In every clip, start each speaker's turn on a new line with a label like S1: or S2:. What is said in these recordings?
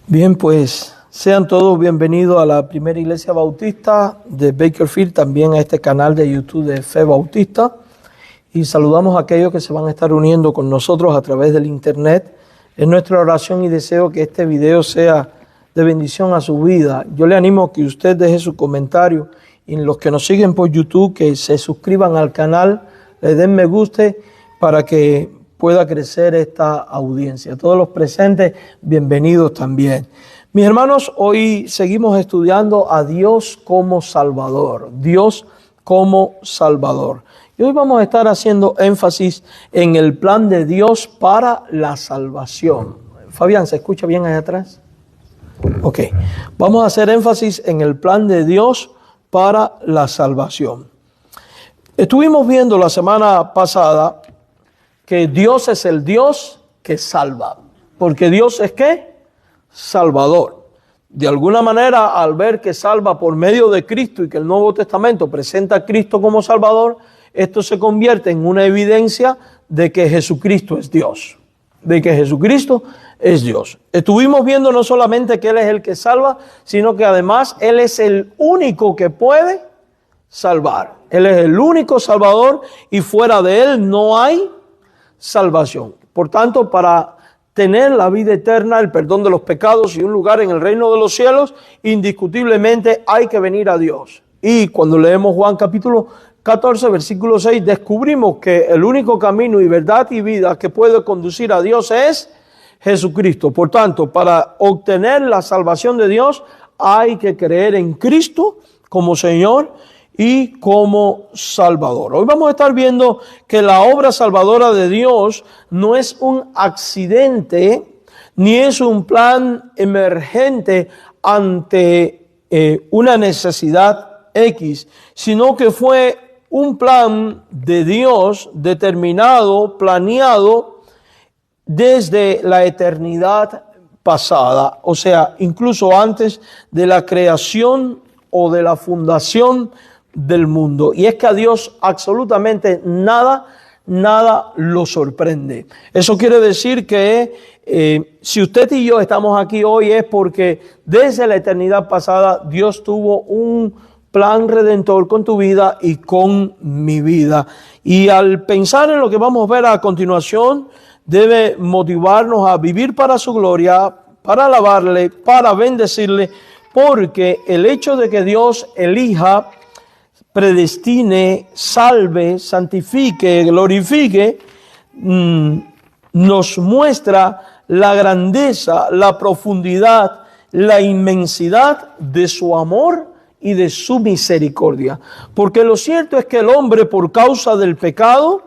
S1: Bien, pues sean todos bienvenidos a la primera iglesia bautista de Bakersfield, también a este canal de YouTube de Fe Bautista. Y saludamos a aquellos que se van a estar uniendo con nosotros a través del internet. Es nuestra oración y deseo que este video sea de bendición a su vida. Yo le animo a que usted deje su comentario y los que nos siguen por YouTube que se suscriban al canal, le den me guste para que pueda crecer esta audiencia. Todos los presentes, bienvenidos también. Mis hermanos, hoy seguimos estudiando a Dios como Salvador. Dios como Salvador. Y hoy vamos a estar haciendo énfasis en el plan de Dios para la salvación. Fabián, ¿se escucha bien allá atrás? Ok. Vamos a hacer énfasis en el plan de Dios para la salvación. Estuvimos viendo la semana pasada que Dios es el Dios que salva. Porque Dios es ¿qué? Salvador. De alguna manera, al ver que salva por medio de Cristo y que el Nuevo Testamento presenta a Cristo como Salvador, esto se convierte en una evidencia de que Jesucristo es Dios. De que Jesucristo es Dios. Estuvimos viendo no solamente que Él es el que salva, sino que además Él es el único que puede salvar. Él es el único Salvador y fuera de Él no hay salvación. Por tanto, para tener la vida eterna, el perdón de los pecados y un lugar en el reino de los cielos, indiscutiblemente hay que venir a Dios. Y cuando leemos Juan capítulo 14, versículo 6, descubrimos que el único camino y verdad y vida que puede conducir a Dios es Jesucristo. Por tanto, para obtener la salvación de Dios, hay que creer en Cristo como Señor y como Salvador. Hoy vamos a estar viendo que la obra salvadora de Dios no es un accidente, ni es un plan emergente ante una necesidad X, sino que fue un plan de Dios determinado, planeado desde la eternidad pasada, o sea, incluso antes de la creación o de la fundación del mundo. Y es que a Dios absolutamente nada lo sorprende. Eso quiere decir que si usted y yo estamos aquí hoy es porque desde la eternidad pasada Dios tuvo un plan redentor con tu vida y con mi vida. Y al pensar en lo que vamos a ver a continuación, debe motivarnos a vivir para su gloria, para alabarle, para bendecirle, porque el hecho de que Dios elija, predestine, salve, santifique, glorifique, nos muestra la grandeza, la profundidad, la inmensidad de su amor y de su misericordia. Porque lo cierto es que el hombre, por causa del pecado,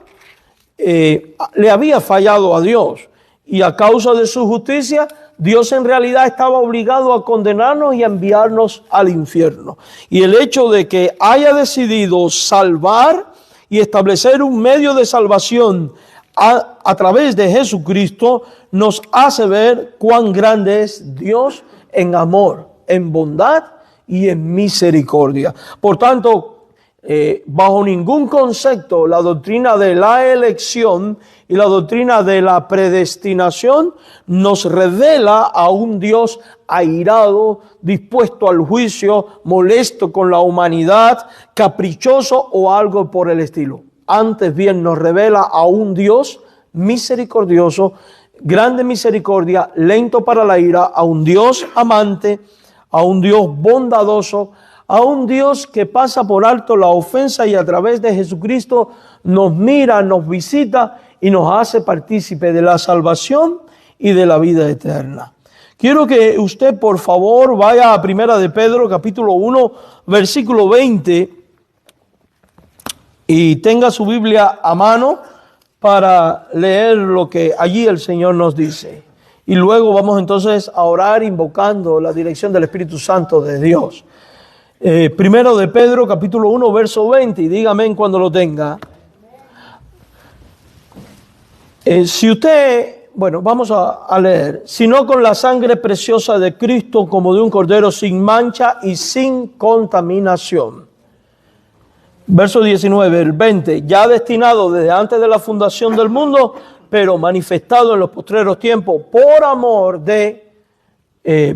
S1: le había fallado a Dios. Y a causa de su justicia, Dios en realidad estaba obligado a condenarnos y a enviarnos al infierno. Y el hecho de que haya decidido salvar y establecer un medio de salvación a través de Jesucristo nos hace ver cuán grande es Dios en amor, en bondad y en misericordia. Por tanto, bajo ningún concepto la doctrina de la elección y la doctrina de la predestinación nos revela a un Dios airado, dispuesto al juicio, molesto con la humanidad, caprichoso o algo por el estilo. Antes bien nos revela a un Dios misericordioso, grande misericordia, lento para la ira, a un Dios amante, a un Dios bondadoso, a un Dios que pasa por alto la ofensa y a través de Jesucristo nos mira, nos visita y nos hace partícipe de la salvación y de la vida eterna. Quiero que usted, por favor, vaya a Primera de Pedro, capítulo 1, versículo 20, y tenga su Biblia a mano para leer lo que allí el Señor nos dice. Y luego vamos entonces a orar invocando la dirección del Espíritu Santo de Dios. Primero de Pedro, capítulo 1, verso 20, y dígame cuando lo tenga. Si usted, vamos a leer. Sino con la sangre preciosa de Cristo como de un cordero sin mancha y sin contaminación. Verso 19, el 20, ya destinado desde antes de la fundación del mundo, pero manifestado en los postreros tiempos por amor de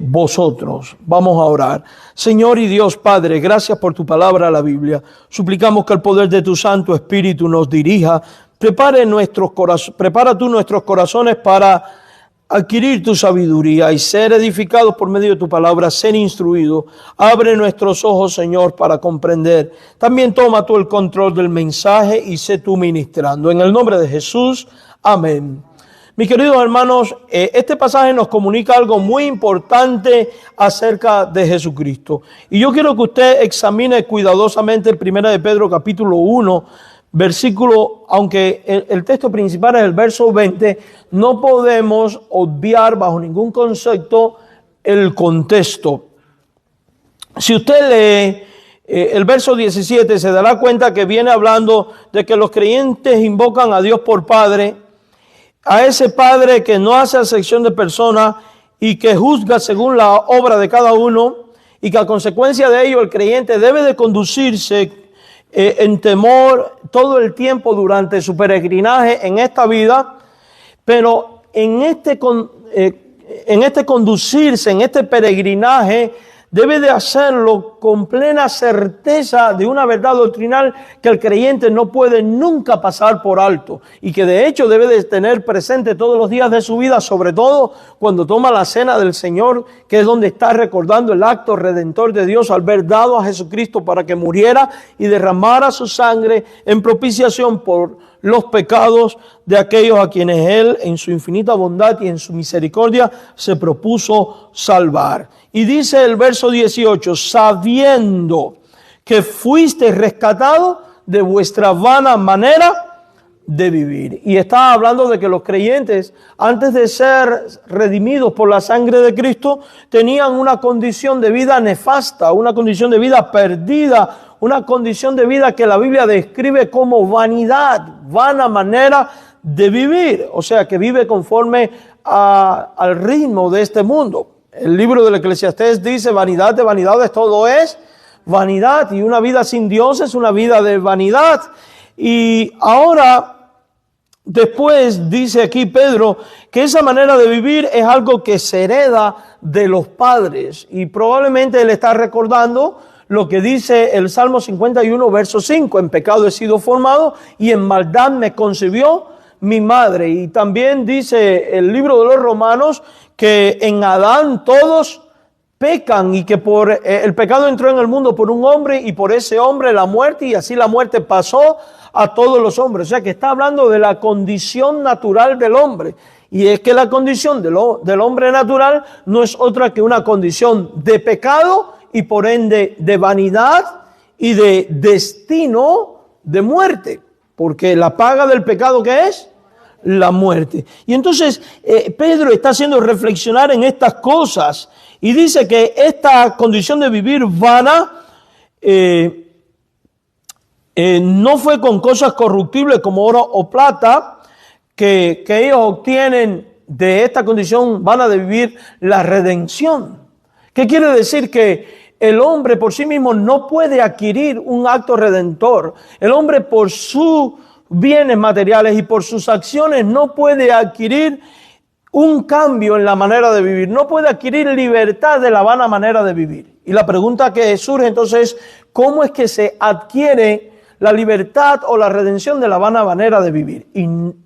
S1: vosotros. Vamos a orar. Señor y Dios Padre, gracias por tu palabra, la Biblia. Suplicamos que el poder de tu Santo Espíritu nos dirija. Prepara tú nuestros corazones para adquirir tu sabiduría y ser edificados por medio de tu palabra, ser instruidos. Abre nuestros ojos, Señor, para comprender. También toma tú el control del mensaje y sé tú ministrando. En el nombre de Jesús, amén. Mis queridos hermanos, este pasaje nos comunica algo muy importante acerca de Jesucristo. Y yo quiero que usted examine cuidadosamente 1 de Pedro capítulo 1, versículo, aunque el texto principal es el verso 20, no podemos obviar bajo ningún concepto el contexto. Si usted lee el verso 17, se dará cuenta que viene hablando de que los creyentes invocan a Dios por Padre, a ese Padre que no hace acepción de personas y que juzga según la obra de cada uno, y que a consecuencia de ello el creyente debe de conducirse en temor todo el tiempo durante su peregrinaje en esta vida, pero en este conducirse, en este peregrinaje, debe de hacerlo con plena certeza de una verdad doctrinal que el creyente no puede nunca pasar por alto y que de hecho debe de tener presente todos los días de su vida, sobre todo cuando toma la cena del Señor, que es donde está recordando el acto redentor de Dios al haber dado a Jesucristo para que muriera y derramara su sangre en propiciación por los pecados de aquellos a quienes Él, en su infinita bondad y en su misericordia, se propuso salvar. Y dice el verso 18, sabiendo que fuiste rescatado de vuestra vana manera de vivir. Y está hablando de que los creyentes, antes de ser redimidos por la sangre de Cristo, tenían una condición de vida nefasta, una condición de vida perdida, una condición de vida que la Biblia describe como vanidad, vana manera de vivir. O sea, que vive conforme al ritmo de este mundo. El libro del Eclesiastés dice, vanidad de vanidades, todo es vanidad. Y una vida sin Dios es una vida de vanidad. Y ahora, después dice aquí Pedro que esa manera de vivir es algo que se hereda de los padres. Y probablemente él está recordando lo que dice el Salmo 51, verso 5. En pecado he sido formado y en maldad me concibió mi madre. Y también dice el libro de los Romanos que en Adán todos pecan y que por el pecado entró en el mundo por un hombre y por ese hombre la muerte, y así la muerte pasó a todos los hombres. O sea que está hablando de la condición natural del hombre. Y es que la condición del hombre natural no es otra que una condición de pecado y por ende de vanidad y de destino de muerte. Porque la paga del pecado, ¿qué es? La muerte. Y entonces Pedro está haciendo reflexionar en estas cosas y dice que esta condición de vivir vana no fue con cosas corruptibles como oro o plata que ellos obtienen de esta condición vana de vivir la redención. ¿Qué quiere decir? Que el hombre por sí mismo no puede adquirir un acto redentor. El hombre por sus bienes materiales y por sus acciones no puede adquirir un cambio en la manera de vivir. No puede adquirir libertad de la vana manera de vivir. Y la pregunta que surge entonces es, ¿cómo es que se adquiere la libertad o la redención de la vana manera de vivir?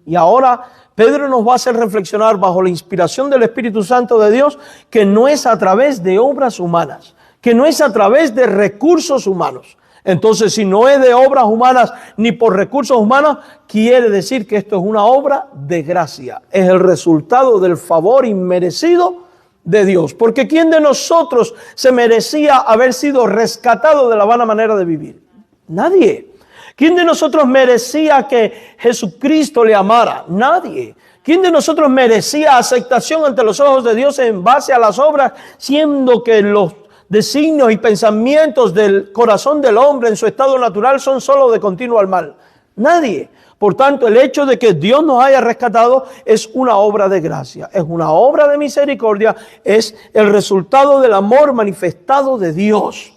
S1: Y ahora Pedro nos va a hacer reflexionar bajo la inspiración del Espíritu Santo de Dios que no es a través de obras humanas, que no es a través de recursos humanos. Entonces, si no es de obras humanas ni por recursos humanos, quiere decir que esto es una obra de gracia. Es el resultado del favor inmerecido de Dios. Porque ¿quién de nosotros se merecía haber sido rescatado de la vana manera de vivir? Nadie. ¿Quién de nosotros merecía que Jesucristo le amara? Nadie. ¿Quién de nosotros merecía aceptación ante los ojos de Dios en base a las obras, siendo que los designios y pensamientos del corazón del hombre en su estado natural son solo de continuo al mal? Nadie. Por tanto, el hecho de que Dios nos haya rescatado es una obra de gracia, es una obra de misericordia, es el resultado del amor manifestado de Dios.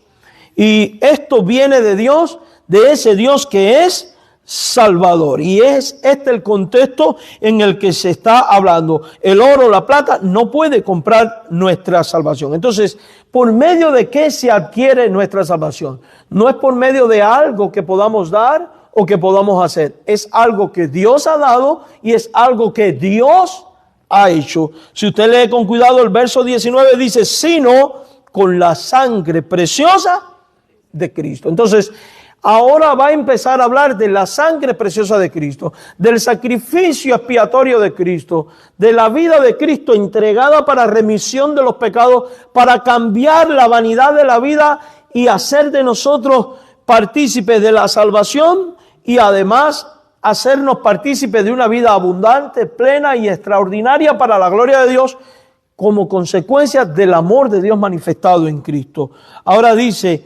S1: Y esto viene de Dios, de ese Dios que es Salvador. Y es este el contexto en el que se está hablando. El oro, la plata no puede comprar nuestra salvación. Entonces, ¿por medio de qué se adquiere nuestra salvación? No es por medio de algo que podamos dar o que podamos hacer. Es algo que Dios ha dado y es algo que Dios ha hecho. Si usted lee con cuidado el verso 19, dice, sino con la sangre preciosa de Cristo. Entonces, ahora va a empezar a hablar de la sangre preciosa de Cristo, del sacrificio expiatorio de Cristo, de la vida de Cristo entregada para remisión de los pecados, para cambiar la vanidad de la vida y hacer de nosotros partícipes de la salvación y además hacernos partícipes de una vida abundante, plena y extraordinaria para la gloria de Dios como consecuencia del amor de Dios manifestado en Cristo. Ahora dice,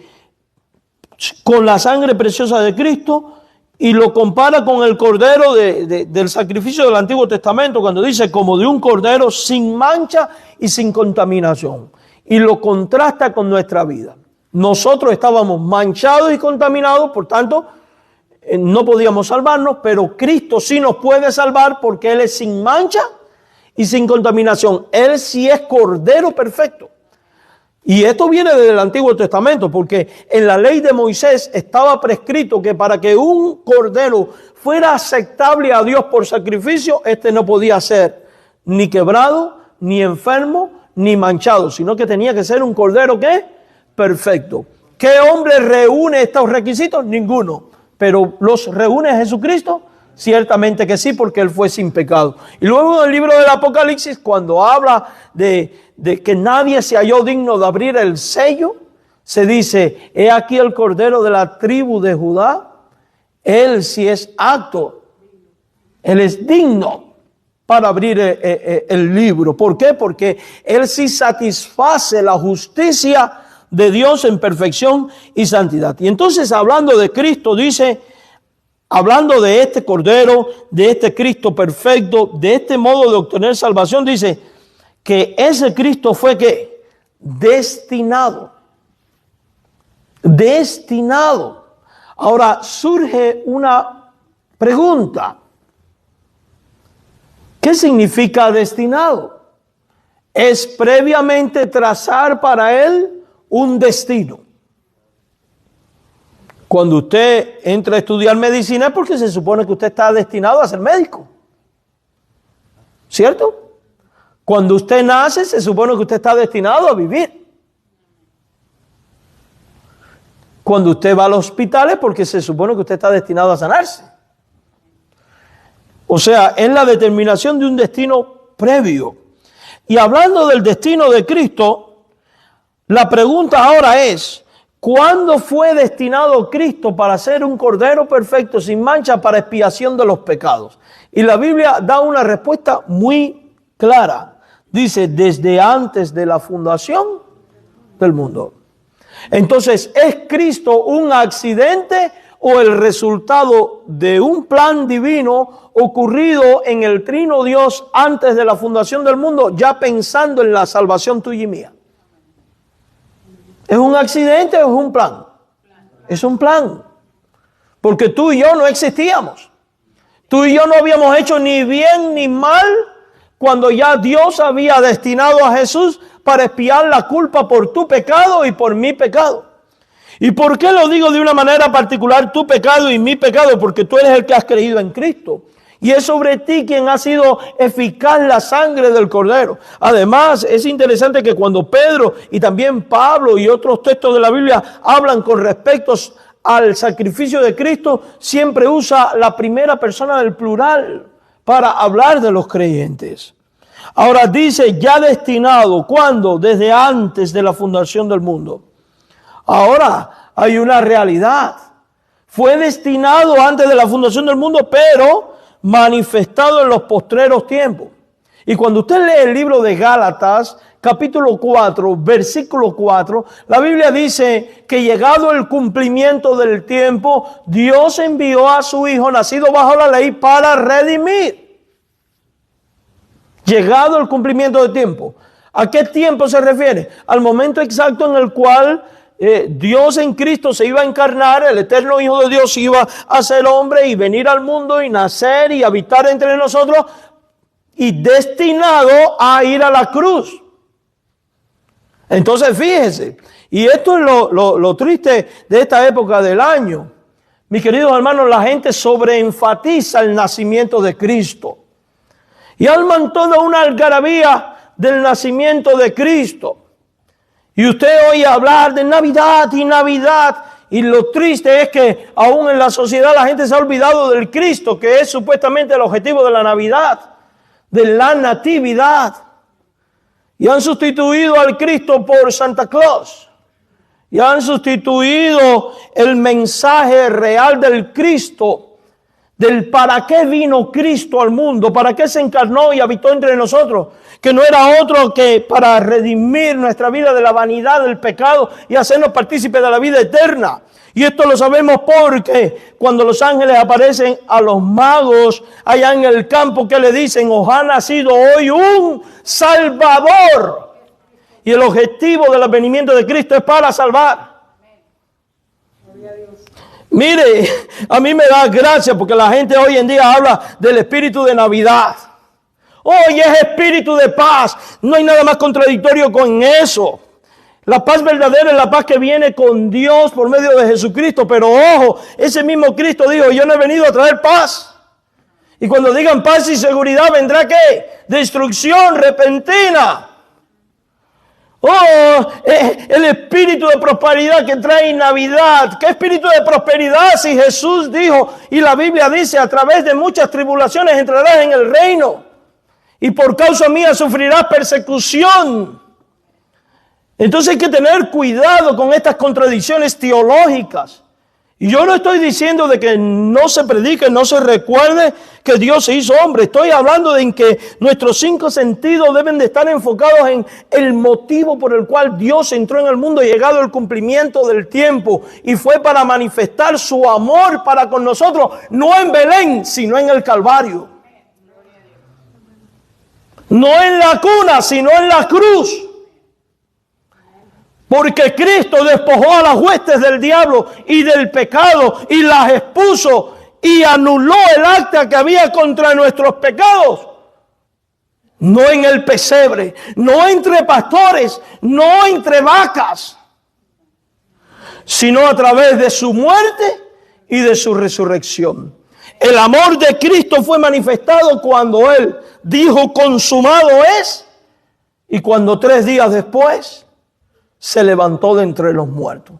S1: con la sangre preciosa de Cristo, y lo compara con el cordero del sacrificio del Antiguo Testamento, cuando dice como de un cordero sin mancha y sin contaminación, y lo contrasta con nuestra vida. Nosotros estábamos manchados y contaminados, por tanto no podíamos salvarnos, pero Cristo sí nos puede salvar porque Él es sin mancha y sin contaminación. Él sí es cordero perfecto. Y esto viene del Antiguo Testamento, porque en la ley de Moisés estaba prescrito que para que un cordero fuera aceptable a Dios por sacrificio, este no podía ser ni quebrado, ni enfermo, ni manchado, sino que tenía que ser un cordero ¿qué? Perfecto. ¿Qué hombre reúne estos requisitos? Ninguno. ¿Pero los reúne Jesucristo? Ciertamente que sí, porque Él fue sin pecado. Y luego en el libro del Apocalipsis, cuando habla de que nadie se halló digno de abrir el sello, se dice, he aquí el cordero de la tribu de Judá, Él sí es apto, Él es digno para abrir el libro. ¿Por qué? Porque Él sí satisface la justicia de Dios en perfección y santidad. Y entonces, hablando de Cristo, dice, hablando de este Cordero, de este Cristo perfecto, de este modo de obtener salvación, dice que ese Cristo fue ¿qué? Destinado. Destinado. Ahora surge una pregunta. ¿Qué significa destinado? Es previamente trazar para Él un destino. Cuando usted entra a estudiar medicina es porque se supone que usted está destinado a ser médico. ¿Cierto? Cuando usted nace se supone que usted está destinado a vivir. Cuando usted va al hospital es porque se supone que usted está destinado a sanarse. O sea, es la determinación de un destino previo. Y hablando del destino de Cristo, la pregunta ahora es, ¿cuándo fue destinado Cristo para ser un cordero perfecto sin mancha para expiación de los pecados? Y la Biblia da una respuesta muy clara. Dice, desde antes de la fundación del mundo. Entonces, ¿es Cristo un accidente o el resultado de un plan divino ocurrido en el Trino Dios antes de la fundación del mundo, ya pensando en la salvación tuya y mía? ¿Es un accidente o es un plan? Es un plan. Porque tú y yo no existíamos. Tú y yo no habíamos hecho ni bien ni mal cuando ya Dios había destinado a Jesús para expiar la culpa por tu pecado y por mi pecado. ¿Y por qué lo digo de una manera particular, tu pecado y mi pecado? Porque tú eres el que has creído en Cristo. Y es sobre ti quien ha sido eficaz la sangre del Cordero. Además, es interesante que cuando Pedro y también Pablo y otros textos de la Biblia hablan con respecto al sacrificio de Cristo, siempre usa la primera persona del plural para hablar de los creyentes. Ahora dice, ya destinado, ¿cuándo? Desde antes de la fundación del mundo. Ahora hay una realidad. Fue destinado antes de la fundación del mundo, pero manifestado en los postreros tiempos. Y cuando usted lee el libro de Gálatas, capítulo 4, versículo 4, la Biblia dice que llegado el cumplimiento del tiempo, Dios envió a su Hijo nacido bajo la ley para redimir. Llegado el cumplimiento del tiempo. ¿A qué tiempo se refiere? Al momento exacto en el cual Dios en Cristo se iba a encarnar, el eterno Hijo de Dios iba a ser hombre y venir al mundo y nacer y habitar entre nosotros y destinado a ir a la cruz. Entonces fíjese, y esto es lo triste de esta época del año. Mis queridos hermanos, la gente sobreenfatiza el nacimiento de Cristo y arman toda una algarabía del nacimiento de Cristo. Y usted oye hablar de Navidad y Navidad, y lo triste es que aún en la sociedad la gente se ha olvidado del Cristo, que es supuestamente el objetivo de la Navidad, de la natividad. Y han sustituido al Cristo por Santa Claus. Y han sustituido el mensaje real del Cristo, del para qué vino Cristo al mundo, para qué se encarnó y habitó entre nosotros, que no era otro que para redimir nuestra vida de la vanidad del pecado y hacernos partícipes de la vida eterna. Y esto lo sabemos porque cuando los ángeles aparecen a los magos allá en el campo, que le dicen, os ha nacido hoy un Salvador. Y el objetivo del advenimiento de Cristo es para salvar. Mire, a mí me da gracia porque la gente hoy en día habla del espíritu de Navidad. Hoy es espíritu de paz. No hay nada más contradictorio con eso. La paz verdadera es la paz que viene con Dios por medio de Jesucristo. Pero ojo, ese mismo Cristo dijo, yo no he venido a traer paz. Y cuando digan paz y seguridad, ¿vendrá qué? Destrucción repentina. Oh, el espíritu de prosperidad que trae Navidad. ¿Qué espíritu de prosperidad si Jesús dijo, y la Biblia dice, a través de muchas tribulaciones entrarás en el reino? Y por causa mía sufrirás persecución. Entonces hay que tener cuidado con estas contradicciones teológicas. Y yo no estoy diciendo de que no se predique, no se recuerde que Dios se hizo hombre. Estoy hablando de que nuestros 5 sentidos deben de estar enfocados en el motivo por el cual Dios entró en el mundo, llegado el cumplimiento del tiempo. Y fue para manifestar su amor para con nosotros, no en Belén, sino en el Calvario. No en la cuna, sino en la cruz. Porque Cristo despojó a las huestes del diablo y del pecado y las expuso y anuló el acta que había contra nuestros pecados. No en el pesebre, no entre pastores, no entre vacas, sino a través de su muerte y de su resurrección. El amor de Cristo fue manifestado cuando Él dijo consumado es, y cuando 3 días después se levantó de entre los muertos.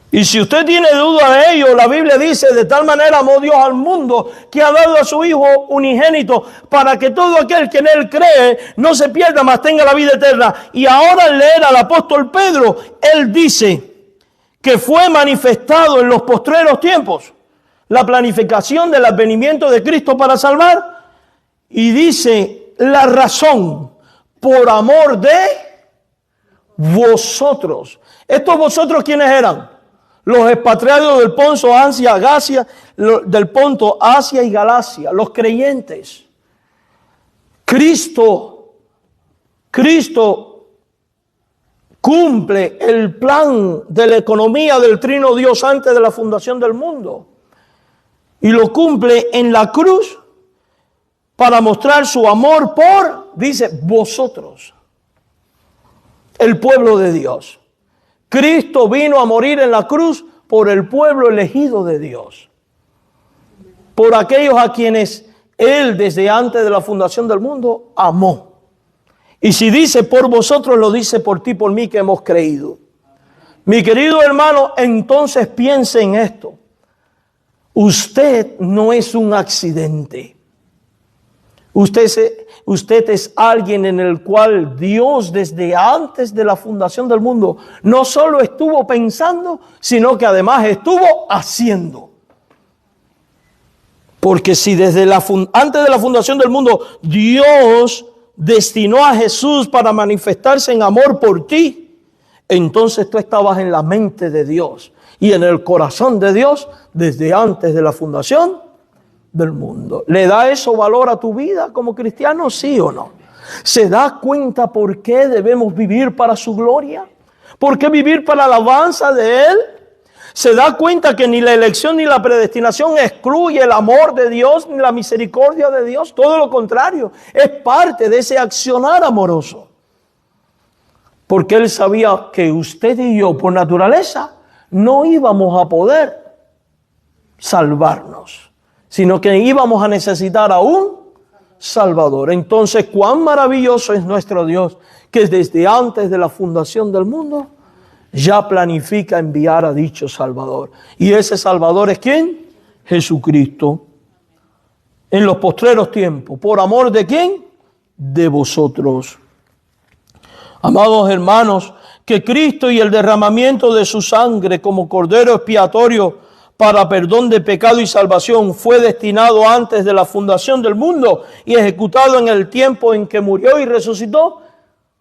S1: Y si usted tiene duda de ello, la Biblia dice, de tal manera amó Dios al mundo que ha dado a su Hijo unigénito para que todo aquel que en Él cree no se pierda, mas tenga la vida eterna. Y ahora al leer al apóstol Pedro, él dice que fue manifestado en los postreros tiempos la planificación del advenimiento de Cristo para salvar. Y dice la razón por amor de vosotros. ¿Estos vosotros quiénes eran? Los expatriados del Ponto, Asia, Galacia, del Ponto, Asia y Galacia, los creyentes. Cristo cumple el plan de la economía del trino Dios antes de la fundación del mundo. Y lo cumple en la cruz para mostrar su amor por, dice, vosotros. El pueblo de Dios. Cristo vino a morir en la cruz por el pueblo elegido de Dios. Por aquellos a quienes Él desde antes de la fundación del mundo amó. Y si dice por vosotros, lo dice por ti, por mí que hemos creído. Mi querido hermano, entonces piense en esto. Usted no es un accidente. Usted es alguien en el cual Dios desde antes de la fundación del mundo no solo estuvo pensando, sino que además estuvo haciendo. Porque si desde antes de la fundación del mundo Dios destinó a Jesús para manifestarse en amor por ti, entonces tú estabas en la mente de Dios y en el corazón de Dios desde antes de la fundación del mundo. ¿Le da eso valor a tu vida como cristiano? ¿Sí o no? ¿Se da cuenta por qué debemos vivir para su gloria? ¿Por qué vivir para la alabanza de Él? Se da cuenta que ni la elección ni la predestinación excluye el amor de Dios ni la misericordia de Dios. Todo lo contrario, es parte de ese accionar amoroso. Porque Él sabía que usted y yo, por naturaleza, no íbamos a poder salvarnos, sino que íbamos a necesitar a un Salvador. Entonces, cuán maravilloso es nuestro Dios, que desde antes de la fundación del mundo ya planifica enviar a dicho Salvador. ¿Y ese Salvador es quién? Jesucristo. En los postreros tiempos. ¿Por amor de quién? De vosotros. Amados hermanos, que Cristo y el derramamiento de su sangre como cordero expiatorio para perdón de pecado y salvación fue destinado antes de la fundación del mundo y ejecutado en el tiempo en que murió y resucitó,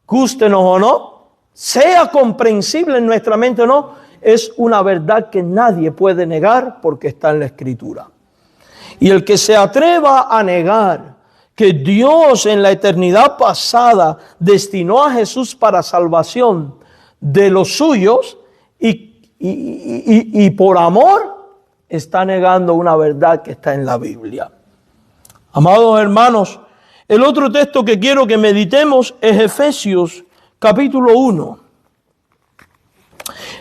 S1: gústenos o no, sea comprensible en nuestra mente o no, es una verdad que nadie puede negar porque está en la Escritura. Y el que se atreva a negar que Dios en la eternidad pasada destinó a Jesús para salvación de los suyos y por amor, está negando una verdad que está en la Biblia. Amados hermanos, el otro texto que quiero que meditemos es Efesios capítulo 1.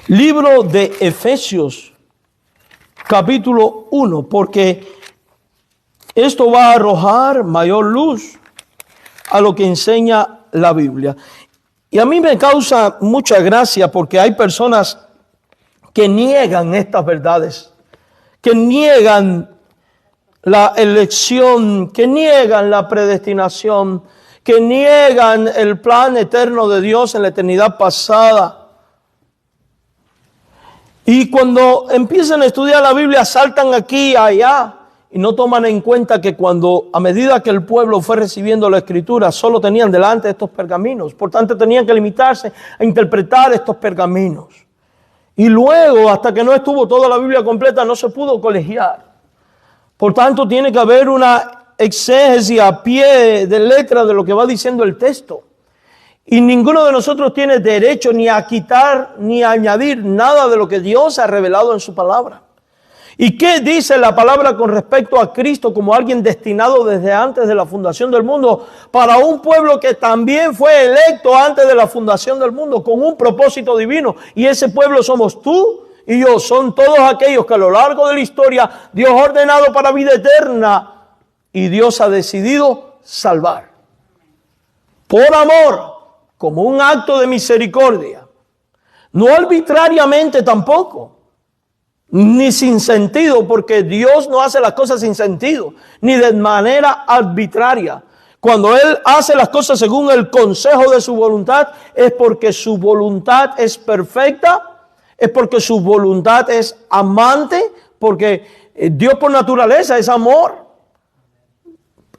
S1: Libro de Efesios capítulo 1, porque esto va a arrojar mayor luz a lo que enseña la Biblia. Y a mí me causa mucha gracia porque hay personas que niegan estas verdades, que niegan la elección, que niegan la predestinación, que niegan el plan eterno de Dios en la eternidad pasada. Y cuando empiezan a estudiar la Biblia, saltan aquí y allá y no toman en cuenta que a medida que el pueblo fue recibiendo la Escritura, solo tenían delante estos pergaminos. Por tanto, tenían que limitarse a interpretar estos pergaminos. Y luego, hasta que no estuvo toda la Biblia completa, no se pudo colegiar. Por tanto, tiene que haber una exégesis a pie de letra de lo que va diciendo el texto. Y ninguno de nosotros tiene derecho ni a quitar ni a añadir nada de lo que Dios ha revelado en su palabra. ¿Y qué dice la palabra con respecto a Cristo como alguien destinado desde antes de la fundación del mundo para un pueblo que también fue electo antes de la fundación del mundo con un propósito divino? Y ese pueblo somos tú y yo, son todos aquellos que a lo largo de la historia Dios ha ordenado para vida eterna y Dios ha decidido salvar. Por amor, como un acto de misericordia, no arbitrariamente tampoco. Ni sin sentido, porque Dios no hace las cosas sin sentido, ni de manera arbitraria. Cuando Él hace las cosas según el consejo de su voluntad, es porque su voluntad es perfecta, es porque su voluntad es amante, porque Dios por naturaleza es amor.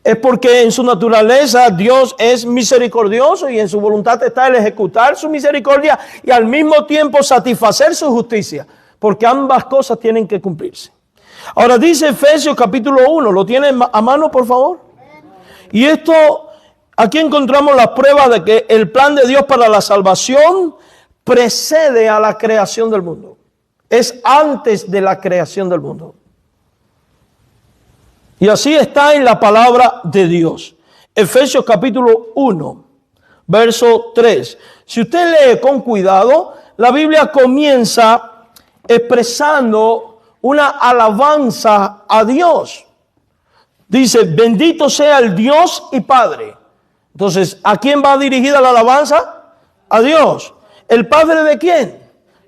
S1: Es porque en su naturaleza Dios es misericordioso y en su voluntad está el ejecutar su misericordia y al mismo tiempo satisfacer su justicia. Porque ambas cosas tienen que cumplirse. Ahora dice Efesios capítulo 1, ¿lo tienen a mano por favor? Y esto, aquí encontramos las pruebas de que el plan de Dios para la salvación precede a la creación del mundo. Es antes de la creación del mundo. Y así está en la palabra de Dios. Efesios capítulo 1, verso 3. Si usted lee con cuidado, la Biblia comienza expresando una alabanza a Dios. Dice, bendito sea el Dios y Padre. Entonces, ¿a quién va dirigida la alabanza? A Dios. ¿El Padre de quién?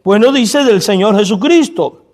S1: Bueno, dice del Señor Jesucristo.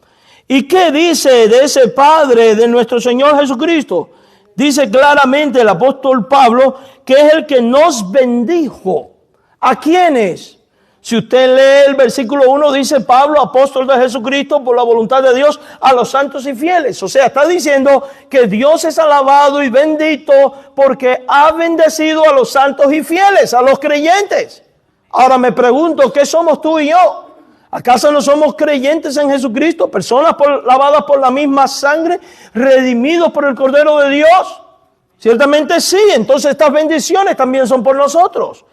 S1: ¿Y qué dice de ese Padre de nuestro Señor Jesucristo? Dice claramente el apóstol Pablo que es el que nos bendijo. ¿A quiénes? Si usted lee el versículo 1, dice Pablo, apóstol de Jesucristo, por la voluntad de Dios, a los santos y fieles. O sea, está diciendo que Dios es alabado y bendito porque ha bendecido a los santos y fieles, a los creyentes. Ahora me pregunto, ¿qué somos tú y yo? ¿Acaso no somos creyentes en Jesucristo? Personas lavadas por la misma sangre, redimidos por el Cordero de Dios. Ciertamente sí, entonces estas bendiciones también son por nosotros.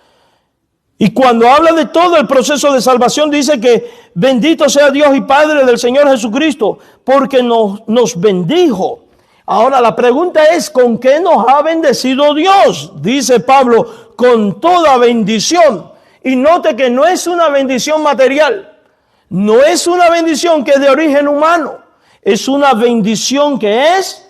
S1: Y cuando habla de todo el proceso de salvación, dice que bendito sea Dios y Padre del Señor Jesucristo, porque nos bendijo. Ahora la pregunta es, ¿con qué nos ha bendecido Dios? Dice Pablo, con toda bendición. Y note que no es una bendición material, no es una bendición que es de origen humano, es una bendición que es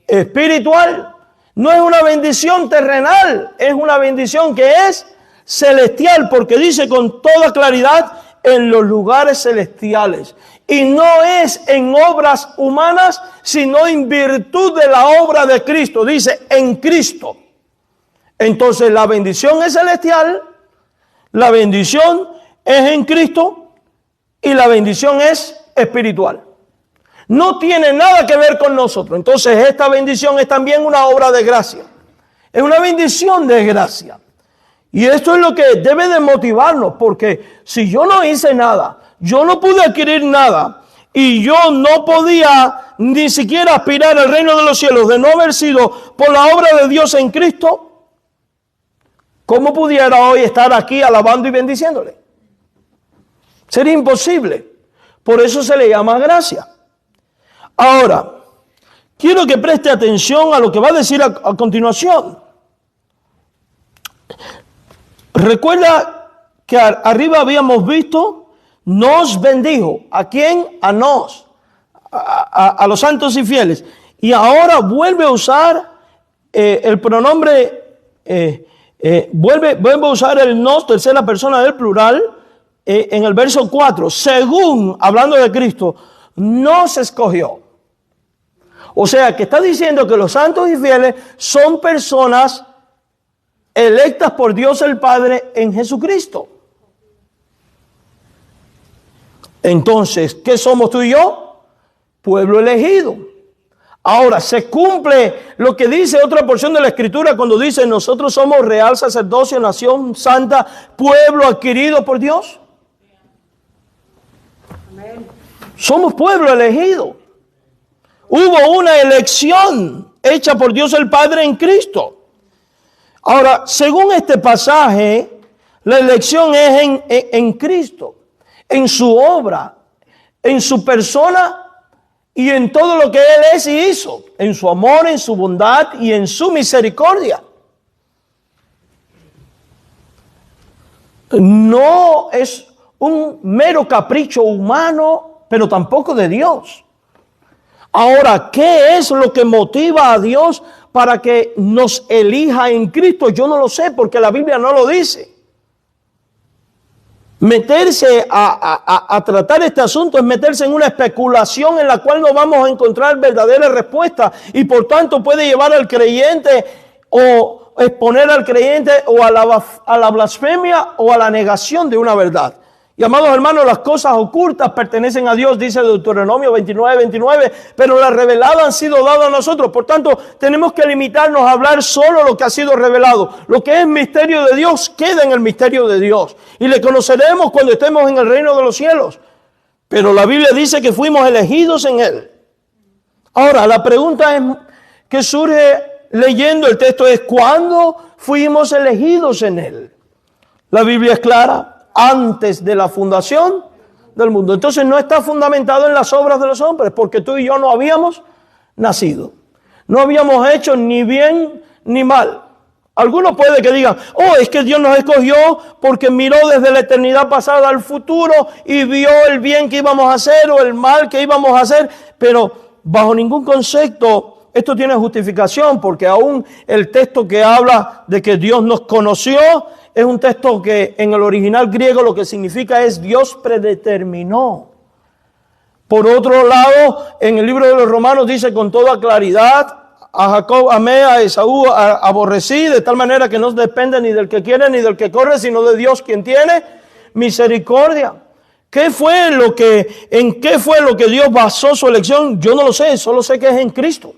S1: espiritual. No es una bendición terrenal, es una bendición que es celestial, porque dice con toda claridad en los lugares celestiales. Y no es en obras humanas, sino en virtud de la obra de Cristo. Dice en Cristo. Entonces la bendición es celestial, la bendición es en Cristo y la bendición es espiritual. No tiene nada que ver con nosotros. Entonces esta bendición es también una obra de gracia. Es una bendición de gracia. Y esto es lo que debe de motivarnos, porque si yo no hice nada, yo no pude adquirir nada, y yo no podía ni siquiera aspirar al reino de los cielos de no haber sido por la obra de Dios en Cristo, ¿cómo pudiera hoy estar aquí alabando y bendiciéndole? Sería imposible. Por eso se le llama gracia. Ahora, quiero que preste atención a lo que va a decir a continuación. Recuerda que arriba habíamos visto, nos bendijo. ¿A quién? A nos, a los santos y fieles. Y ahora vuelve a usar el pronombre, vuelve a usar el nos, tercera persona del plural, en el verso 4. Según, hablando de Cristo, nos escogió. O sea, que está diciendo que los santos y fieles son personas electas por Dios el Padre en Jesucristo. Entonces, ¿qué somos tú y yo? Pueblo elegido. Ahora, se cumple lo que dice otra porción de la Escritura cuando dice, nosotros somos real sacerdocio, nación santa, pueblo adquirido por Dios. Amén. Somos pueblo elegido. Hubo una elección hecha por Dios el Padre en Cristo. Ahora, según este pasaje, la elección es en Cristo, en su obra, en su persona y en todo lo que Él es y hizo, en su amor, en su bondad y en su misericordia. No es un mero capricho humano, pero tampoco de Dios. Ahora, ¿qué es lo que motiva a Dios para que nos elija en Cristo? Yo no lo sé, porque la Biblia no lo dice. Meterse a tratar este asunto es meterse en una especulación en la cual no vamos a encontrar verdadera respuesta, y por tanto puede llevar al creyente o exponer al creyente o a la blasfemia o a la negación de una verdad. Y amados hermanos, las cosas ocultas pertenecen a Dios, dice Deuteronomio 29:29, pero las reveladas han sido dadas a nosotros. Por tanto, tenemos que limitarnos a hablar solo lo que ha sido revelado. Lo que es misterio de Dios, queda en el misterio de Dios. Y le conoceremos cuando estemos en el reino de los cielos. Pero la Biblia dice que fuimos elegidos en Él. Ahora, la pregunta que surge leyendo el texto es, ¿cuándo fuimos elegidos en Él? La Biblia es clara. Antes de la fundación del mundo. Entonces no está fundamentado en las obras de los hombres, porque tú y yo no habíamos nacido. No habíamos hecho ni bien ni mal. Algunos puede que digan, es que Dios nos escogió porque miró desde la eternidad pasada al futuro y vio el bien que íbamos a hacer o el mal que íbamos a hacer, pero bajo ningún concepto esto tiene justificación, porque aún el texto que habla de que Dios nos conoció es un texto que en el original griego lo que significa es Dios predeterminó. Por otro lado, en el libro de los Romanos dice con toda claridad, a Jacob amé, a Esaú aborrecí, de tal manera que no depende ni del que quiere ni del que corre, sino de Dios quien tiene misericordia. ¿En qué fue lo que Dios basó su elección? Yo no lo sé, solo sé que es en Cristo.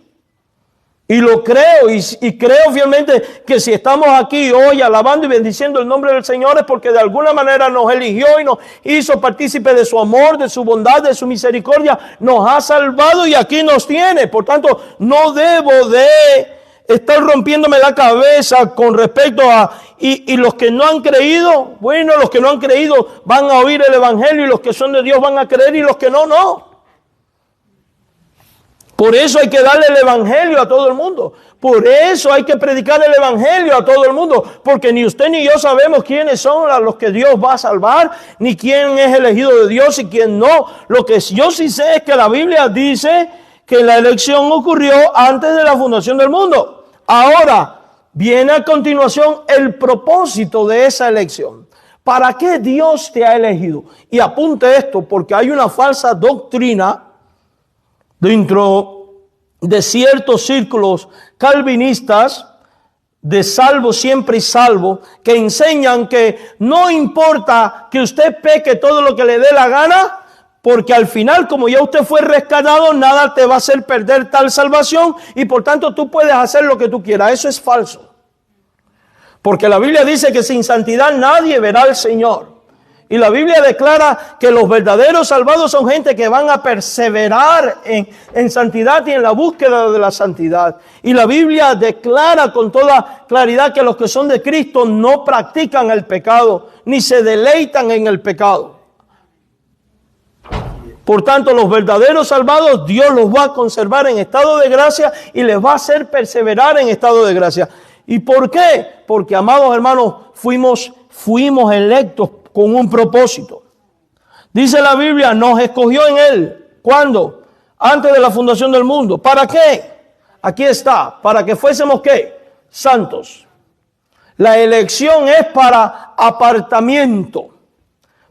S1: Y lo creo, y creo fielmente que si estamos aquí hoy alabando y bendiciendo el nombre del Señor es porque de alguna manera nos eligió y nos hizo partícipe de su amor, de su bondad, de su misericordia, nos ha salvado y aquí nos tiene. Por tanto, no debo de estar rompiéndome la cabeza con respecto a, y los que no han creído, bueno, los que no han creído van a oír el evangelio y los que son de Dios van a creer y los que no, no. Por eso hay que darle el evangelio a todo el mundo. Por eso hay que predicar el evangelio a todo el mundo. Porque ni usted ni yo sabemos quiénes son a los que Dios va a salvar, ni quién es elegido de Dios y quién no. Lo que yo sí sé es que la Biblia dice que la elección ocurrió antes de la fundación del mundo. Ahora, viene a continuación el propósito de esa elección. ¿Para qué Dios te ha elegido? Y apunte esto, porque hay una falsa doctrina dentro de ciertos círculos calvinistas de salvo siempre y salvo, que enseñan que no importa que usted peque todo lo que le dé la gana, porque al final, como ya usted fue rescatado, nada te va a hacer perder tal salvación y por tanto tú puedes hacer lo que tú quieras. Eso es falso. Porque la Biblia dice que sin santidad nadie verá al Señor. Y la Biblia declara que los verdaderos salvados son gente que van a perseverar en santidad y en la búsqueda de la santidad. Y la Biblia declara con toda claridad que los que son de Cristo no practican el pecado, ni se deleitan en el pecado. Por tanto, los verdaderos salvados, Dios los va a conservar en estado de gracia y les va a hacer perseverar en estado de gracia. ¿Y por qué? Porque, amados hermanos, fuimos electos con un propósito. Dice la Biblia, nos escogió en Él. ¿Cuándo? Antes de la fundación del mundo. ¿Para qué? Aquí está. ¿Para que fuésemos qué? Santos. La elección es para apartamiento.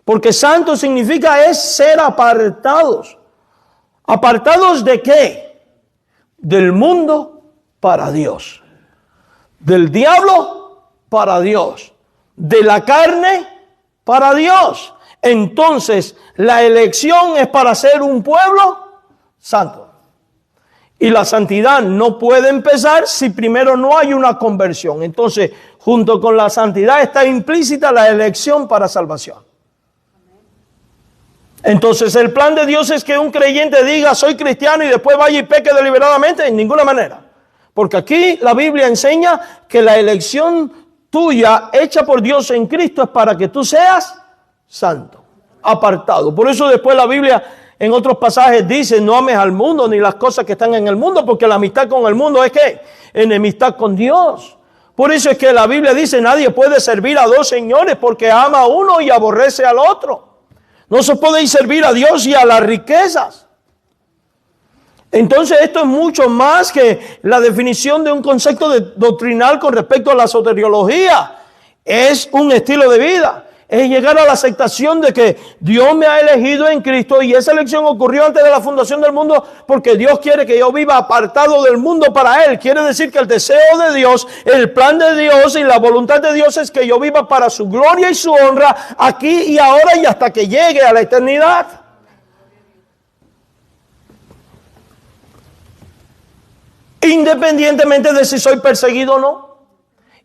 S1: Porque santo significa es ser apartados. ¿Apartados de qué? Del mundo para Dios. Del diablo para Dios. De la carne para Dios. Entonces, la elección es para ser un pueblo santo. Y la santidad no puede empezar si primero no hay una conversión. Entonces, junto con la santidad está implícita la elección para salvación. Entonces, el plan de Dios es que un creyente diga, soy cristiano y después vaya y peque deliberadamente. En ninguna manera. Porque aquí la Biblia enseña que la elección tuya, hecha por Dios en Cristo, es para que tú seas santo, apartado. Por eso después la Biblia en otros pasajes dice, no ames al mundo ni las cosas que están en el mundo, porque la amistad con el mundo es ¿qué? Enemistad con Dios. Por eso es que la Biblia dice, nadie puede servir a dos señores, porque ama a uno y aborrece al otro. No se puede servir a Dios y a las riquezas. Entonces esto es mucho más que la definición de un concepto doctrinal con respecto a la soteriología. Es un estilo de vida. Es llegar a la aceptación de que Dios me ha elegido en Cristo y esa elección ocurrió antes de la fundación del mundo porque Dios quiere que yo viva apartado del mundo para Él. Quiere decir que el deseo de Dios, el plan de Dios y la voluntad de Dios es que yo viva para su gloria y su honra aquí y ahora y hasta que llegue a la eternidad. Independientemente de si soy perseguido o no.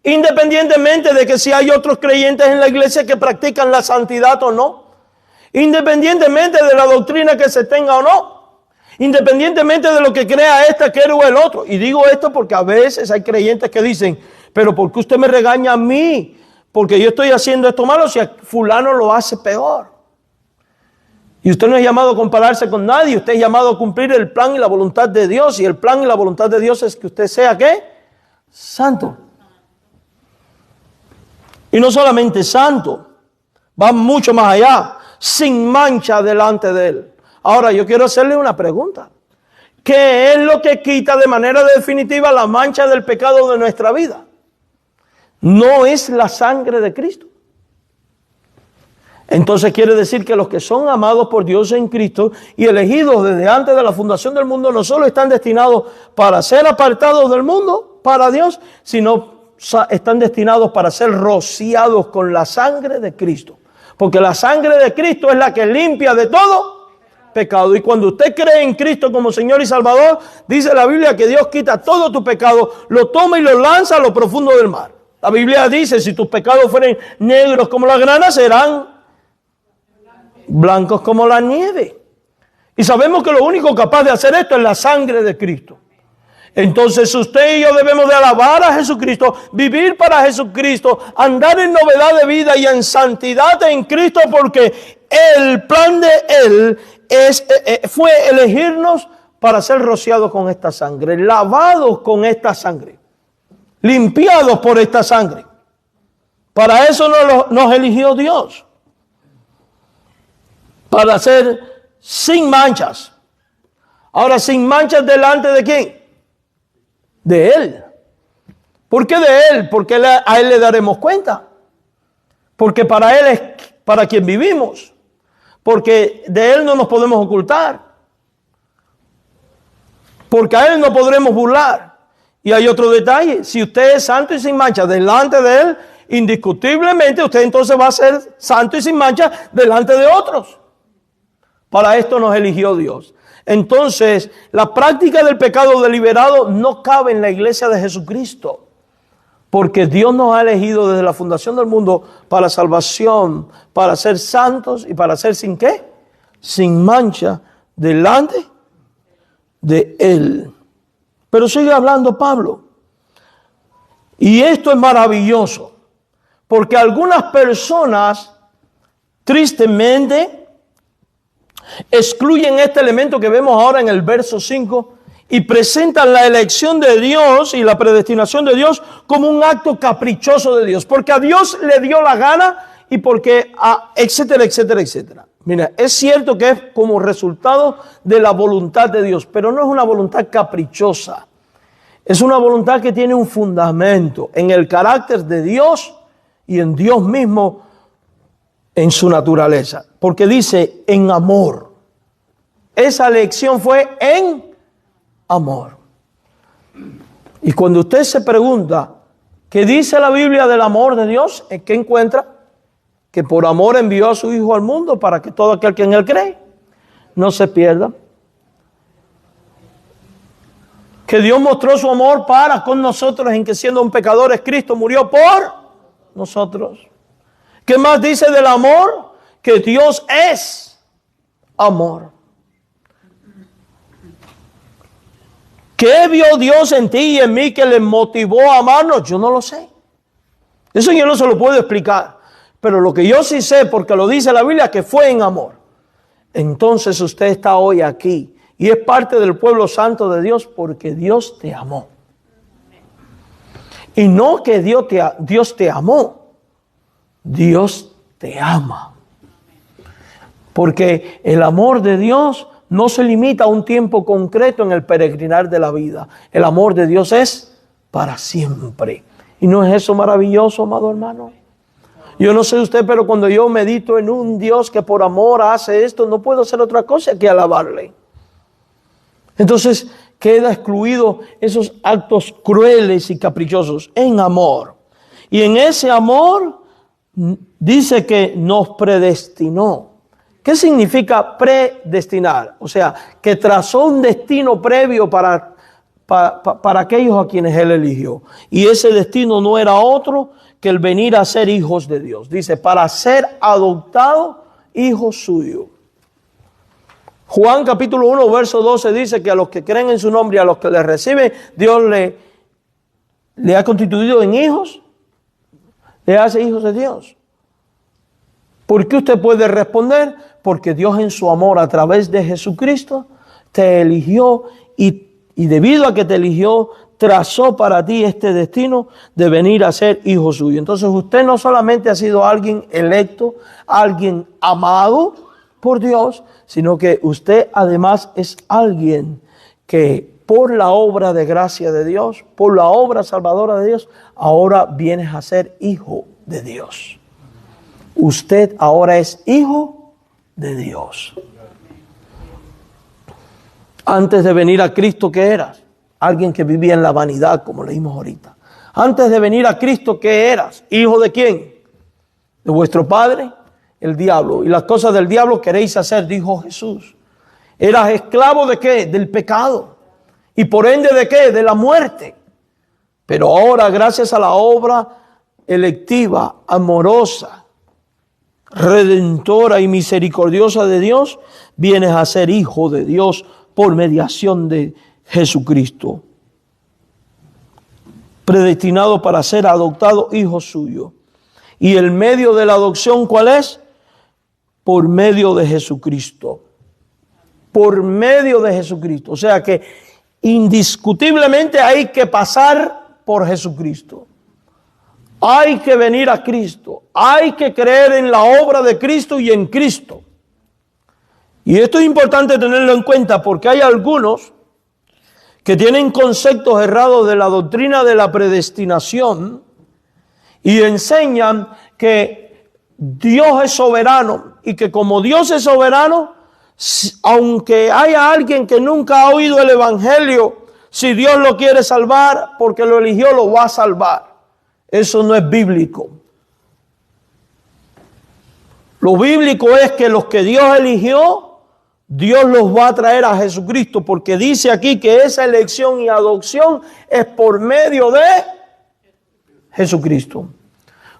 S1: Independientemente de que si hay otros creyentes en la iglesia que practican la santidad o no. Independientemente de la doctrina que se tenga o no. Independientemente de lo que crea este, aquel o el otro. Y digo esto porque a veces hay creyentes que dicen, pero ¿por qué usted me regaña a mí? Porque yo estoy haciendo esto malo si a fulano lo hace peor. Y usted no es llamado a compararse con nadie, usted es llamado a cumplir el plan y la voluntad de Dios. Y el plan y la voluntad de Dios es que usted sea ¿qué? Santo. Y no solamente santo, va mucho más allá, sin mancha delante de Él. Ahora yo quiero hacerle una pregunta. ¿Qué es lo que quita de manera definitiva la mancha del pecado de nuestra vida? No es la sangre de Cristo. Entonces quiere decir que los que son amados por Dios en Cristo y elegidos desde antes de la fundación del mundo no solo están destinados para ser apartados del mundo, para Dios, sino están destinados para ser rociados con la sangre de Cristo. Porque la sangre de Cristo es la que limpia de todo pecado. Y cuando usted cree en Cristo como Señor y Salvador, dice la Biblia que Dios quita todo tu pecado, lo toma y lo lanza a lo profundo del mar. La Biblia dice, si tus pecados fueren negros como la grana, serán blancos como la nieve. Y sabemos que lo único capaz de hacer esto es la sangre de Cristo. Entonces usted y yo debemos de alabar a Jesucristo, vivir para Jesucristo, andar en novedad de vida y en santidad en Cristo, porque el plan de Él fue elegirnos para ser rociados con esta sangre, lavados con esta sangre, limpiados por esta sangre. Para eso nos eligió Dios, para ser sin manchas. Ahora, sin manchas delante de ¿quién? De Él. ¿Por qué de Él? Porque a Él le daremos cuenta. Porque para Él es para quien vivimos. Porque de Él no nos podemos ocultar. Porque a Él no podremos burlar. Y hay otro detalle. Si usted es santo y sin mancha delante de Él, indiscutiblemente usted entonces va a ser santo y sin mancha delante de otros. Para esto nos eligió Dios. Entonces, la práctica del pecado deliberado no cabe en la iglesia de Jesucristo, porque Dios nos ha elegido desde la fundación del mundo para salvación, para ser santos y para ser sin ¿qué? Sin mancha delante de Él. Pero sigue hablando Pablo. Y esto es maravilloso, porque algunas personas, tristemente, excluyen este elemento que vemos ahora en el verso 5 y presentan la elección de Dios y la predestinación de Dios como un acto caprichoso de Dios, porque a Dios le dio la gana y porque, etcétera, etcétera, etcétera. Mira, es cierto que es como resultado de la voluntad de Dios, pero no es una voluntad caprichosa. Es una voluntad que tiene un fundamento en el carácter de Dios y en Dios mismo, en su naturaleza, porque dice en amor. Esa elección fue en amor. Y cuando usted se pregunta ¿qué dice la Biblia del amor de Dios? ¿Qué encuentra? Que por amor envió a su Hijo al mundo para que todo aquel que en Él cree no se pierda. Que Dios mostró su amor para con nosotros en que siendo un pecadores Cristo murió por nosotros. ¿Qué más dice del amor? Que Dios es amor. ¿Qué vio Dios en ti y en mí que le motivó a amarnos? Yo no lo sé. Eso yo no se lo puedo explicar. Pero lo que yo sí sé, porque lo dice la Biblia, que fue en amor. Entonces usted está hoy aquí y es parte del pueblo santo de Dios porque Dios te amó. Y no que Dios te amó. Dios te ama. Porque el amor de Dios no se limita a un tiempo concreto en el peregrinar de la vida. El amor de Dios es para siempre. ¿Y no es eso maravilloso, amado hermano? Yo no sé usted, pero cuando yo medito en un Dios que por amor hace esto, no puedo hacer otra cosa que alabarle. Entonces queda excluido esos actos crueles y caprichosos en amor. Y en ese amor dice que nos predestinó. ¿Qué significa predestinar? O sea, que trazó un destino previo para aquellos a quienes Él eligió. Y ese destino no era otro que el venir a ser hijos de Dios. Dice, para ser adoptado hijo suyo. Juan capítulo 1, verso 12 dice que a los que creen en su nombre y a los que le reciben, Dios le ha constituido en hijos. Le hace hijos de Dios. ¿Por qué usted puede responder? Porque Dios en su amor a través de Jesucristo te eligió y debido a que te eligió, trazó para ti este destino de venir a ser hijo suyo. Entonces usted no solamente ha sido alguien electo, alguien amado por Dios, sino que usted además es alguien que por la obra de gracia de Dios, por la obra salvadora de Dios, ahora vienes a ser hijo de Dios. Usted ahora es hijo de Dios. Antes de venir a Cristo, ¿qué eras? Alguien que vivía en la vanidad, como leímos ahorita. Antes de venir a Cristo, ¿qué eras? ¿Hijo de quién? De vuestro padre, el diablo. Y las cosas del diablo queréis hacer, dijo Jesús. ¿Eras esclavo de qué? Del pecado. ¿Y por ende de qué? De la muerte. Pero ahora, gracias a la obra electiva, amorosa, redentora y misericordiosa de Dios, vienes a ser hijo de Dios por mediación de Jesucristo. predestinado para ser adoptado hijo suyo. Y el medio de la adopción, ¿cuál es? Por medio de Jesucristo. Por medio de Jesucristo. O sea que indiscutiblemente hay que pasar por Jesucristo. Hay que venir a Cristo. Hay que creer en la obra de Cristo y en Cristo. Y esto es importante tenerlo en cuenta porque hay algunos que tienen conceptos errados de la doctrina de la predestinación y enseñan que Dios es soberano y que como Dios es soberano, aunque haya alguien que nunca ha oído el evangelio, si Dios lo quiere salvar porque lo eligió, lo va a salvar. Eso no es bíblico. Lo bíblico es que los que Dios eligió, Dios los va a traer a Jesucristo, porque dice aquí que esa elección y adopción es por medio de Jesucristo.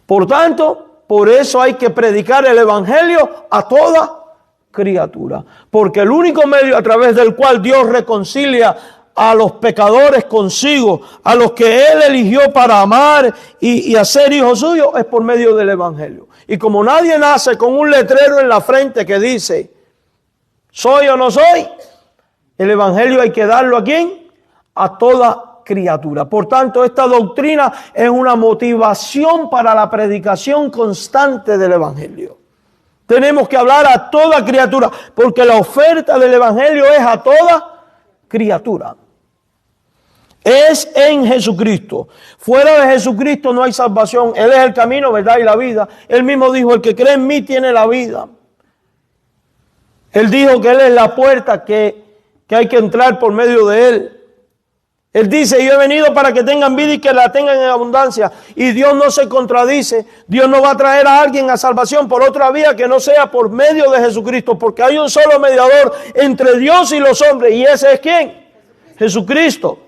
S1: Por tanto, por eso hay que predicar el evangelio a toda criatura, porque el único medio a través del cual Dios reconcilia a los pecadores consigo, a los que Él eligió para amar y hacer hijos suyos, es por medio del evangelio. Y como nadie nace con un letrero en la frente que dice ¿soy o no soy? El evangelio hay que darlo ¿a quién? A toda criatura. Por tanto, esta doctrina es una motivación para la predicación constante del evangelio. Tenemos que hablar a toda criatura, porque la oferta del evangelio es a toda criatura. Es en Jesucristo. Fuera de Jesucristo no hay salvación. Él es el camino, verdad y la vida. Él mismo dijo, el que cree en mí tiene la vida. Él dijo que Él es la puerta que hay que entrar por medio de Él. Él dice, yo he venido para que tengan vida y que la tengan en abundancia. Y Dios no se contradice. Dios no va a traer a alguien a salvación por otra vía que no sea por medio de Jesucristo. Porque hay un solo mediador entre Dios y los hombres. ¿Y ese es quién? Jesucristo.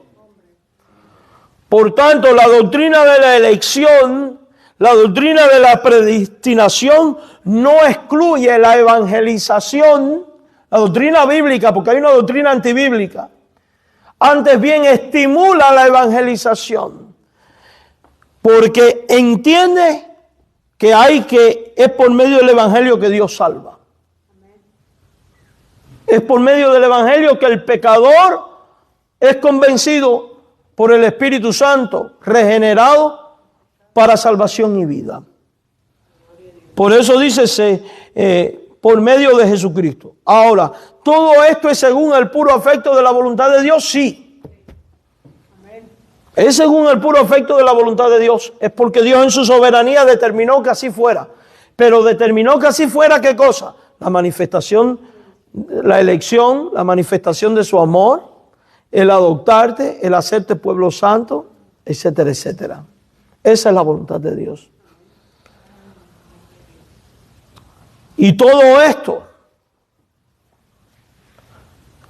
S1: Por tanto, la doctrina de la elección, la doctrina de la predestinación no excluye la evangelización, la doctrina bíblica, porque hay una doctrina antibíblica. Antes bien estimula la evangelización, porque entiende que es por medio del evangelio que Dios salva. Es por medio del evangelio que el pecador es convencido por el Espíritu Santo, regenerado para salvación y vida. Por eso dice por medio de Jesucristo. Ahora, ¿todo esto es según el puro afecto de la voluntad de Dios? Sí. Es según el puro afecto de la voluntad de Dios. Es porque Dios en su soberanía determinó que así fuera. Pero determinó que así fuera, ¿qué cosa? La manifestación, la elección, la manifestación de su amor, el adoptarte, el hacerte pueblo santo, etcétera, etcétera. Esa es la voluntad de Dios. Y todo esto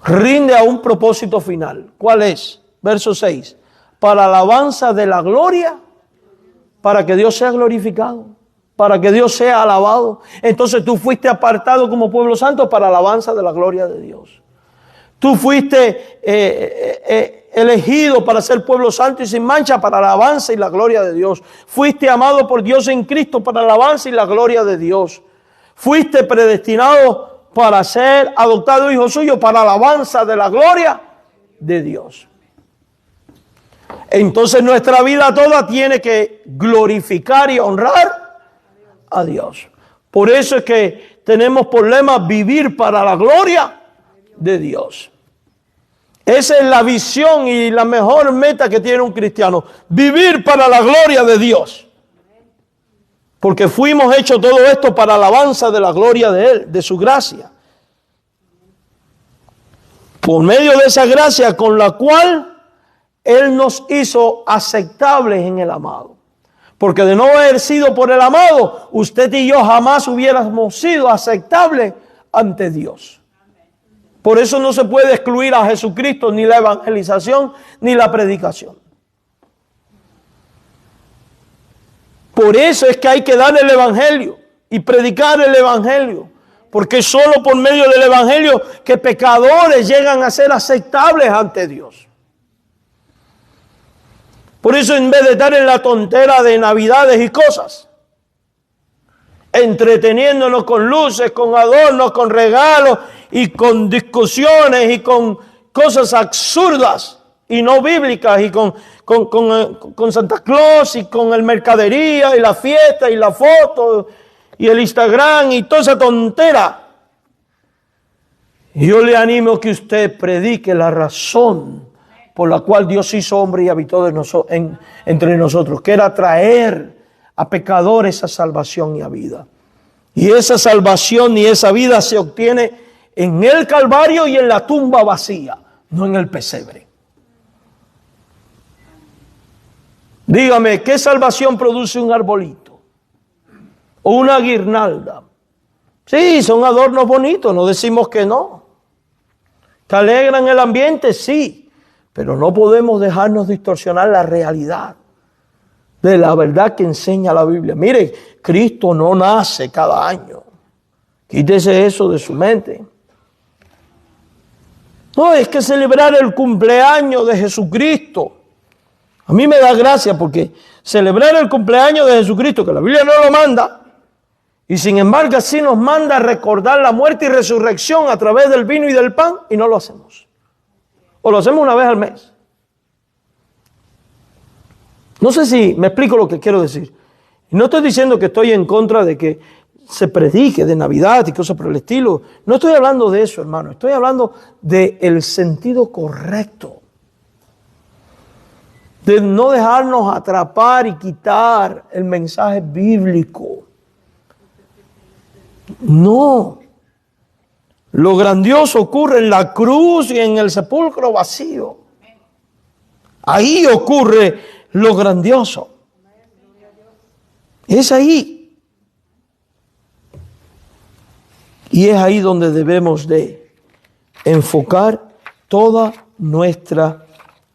S1: rinde a un propósito final. ¿Cuál es? Verso 6. Para alabanza de la gloria, para que Dios sea glorificado, para que Dios sea alabado. Entonces tú fuiste apartado como pueblo santo para alabanza de la gloria de Dios. Tú fuiste elegido para ser pueblo santo y sin mancha para la alabanza y la gloria de Dios. Fuiste amado por Dios en Cristo para la alabanza y la gloria de Dios. Fuiste predestinado para ser adoptado hijo suyo para la alabanza de la gloria de Dios. Entonces nuestra vida toda tiene que glorificar y honrar a Dios. Por eso es que tenemos por lema vivir para la gloria de Dios. Esa es la visión y la mejor meta que tiene un cristiano. Vivir para la gloria de Dios. Porque fuimos hechos todo esto para alabanza de la gloria de Él, de su gracia. Por medio de esa gracia con la cual Él nos hizo aceptables en el amado. Porque de no haber sido por el amado, usted y yo jamás hubiéramos sido aceptables ante Dios. Por eso no se puede excluir a Jesucristo ni la evangelización ni la predicación. Por eso es que hay que dar el evangelio y predicar el evangelio. Porque es solo por medio del evangelio que pecadores llegan a ser aceptables ante Dios. Por eso, en vez de estar en la tontera de navidades y cosas, entreteniéndonos con luces, con adornos, con regalos y con discusiones y con cosas absurdas y no bíblicas y con Santa Claus y con el mercadería y la fiesta y la foto y el Instagram y toda esa tontera. Y yo le animo que usted predique la razón por la cual Dios hizo hombre y habitó entre nosotros, que era traer a pecadores a salvación y a vida. Y esa salvación y esa vida se obtiene en el Calvario y en la tumba vacía, no en el pesebre. Dígame, ¿qué salvación produce un arbolito? O una guirnalda. Sí, son adornos bonitos, no decimos que no. ¿Que alegran el ambiente? Sí, pero no podemos dejarnos distorsionar la realidad de la verdad que enseña la Biblia. Mire, Cristo no nace cada año. Quítese eso de su mente. No, es que celebrar el cumpleaños de Jesucristo. A mí me da gracia porque celebrar el cumpleaños de Jesucristo, que la Biblia no lo manda, y sin embargo así nos manda a recordar la muerte y resurrección a través del vino y del pan, y no lo hacemos. O lo hacemos una vez al mes. No sé si me explico lo que quiero decir. No estoy diciendo que estoy en contra de que se predique de Navidad y cosas por el estilo. No estoy hablando de eso, hermano. Estoy hablando del sentido correcto. De no dejarnos atrapar y quitar el mensaje bíblico. No. Lo grandioso ocurre en la cruz y en el sepulcro vacío. Ahí ocurre lo grandioso. Es ahí. Y es ahí donde debemos de enfocar toda nuestra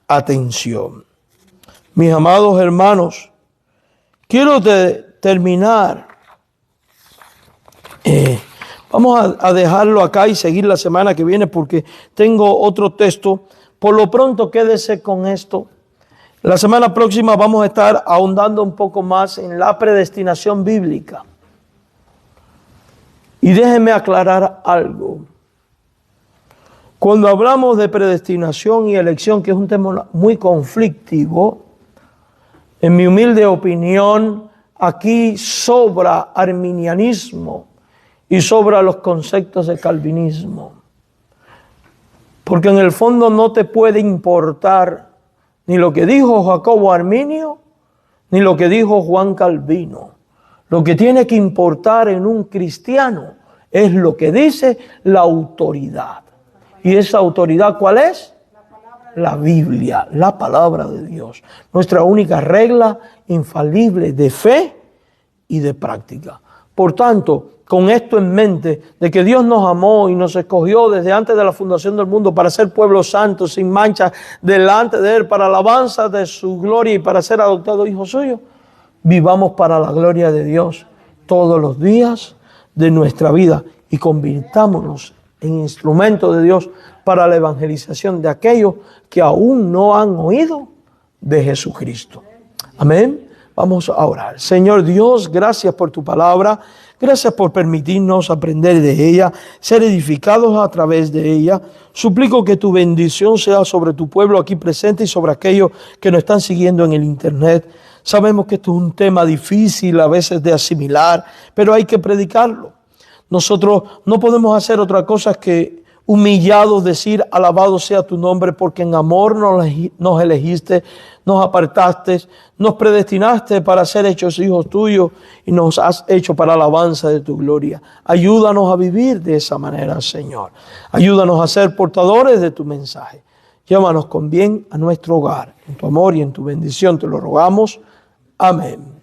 S1: atención. Mis amados hermanos, quiero terminar. Vamos a dejarlo acá y seguir la semana que viene porque tengo otro texto. Por lo pronto quédese con esto. La semana próxima vamos a estar ahondando un poco más en la predestinación bíblica. Y déjenme aclarar algo. Cuando hablamos de predestinación y elección, que es un tema muy conflictivo, en mi humilde opinión, aquí sobra arminianismo y sobra los conceptos de calvinismo. Porque en el fondo no te puede importar ni lo que dijo Jacobo Arminio, ni lo que dijo Juan Calvino. Lo que tiene que importar en un cristiano es lo que dice la autoridad. ¿Y esa autoridad cuál es? La Biblia, la palabra de Dios. Nuestra única regla infalible de fe y de práctica. Por tanto, con esto en mente, de que Dios nos amó y nos escogió desde antes de la fundación del mundo para ser pueblo santo, sin mancha, delante de Él, para alabanza de su gloria y para ser adoptados hijos suyos, vivamos para la gloria de Dios todos los días de nuestra vida y convirtámonos en instrumentos de Dios para la evangelización de aquellos que aún no han oído de Jesucristo. Amén. Vamos a orar. Señor Dios, gracias por tu palabra. Gracias por permitirnos aprender de ella, ser edificados a través de ella. Suplico que tu bendición sea sobre tu pueblo aquí presente y sobre aquellos que nos están siguiendo en el internet. Sabemos que esto es un tema difícil a veces de asimilar, pero hay que predicarlo. Nosotros no podemos hacer otra cosa que humillados decir, alabado sea tu nombre, porque en amor nos elegiste, nos apartaste, nos predestinaste para ser hechos hijos tuyos y nos has hecho para alabanza de tu gloria. Ayúdanos a vivir de esa manera, Señor. Ayúdanos a ser portadores de tu mensaje. Llévanos con bien a nuestro hogar. En tu amor y en tu bendición te lo rogamos. Amén.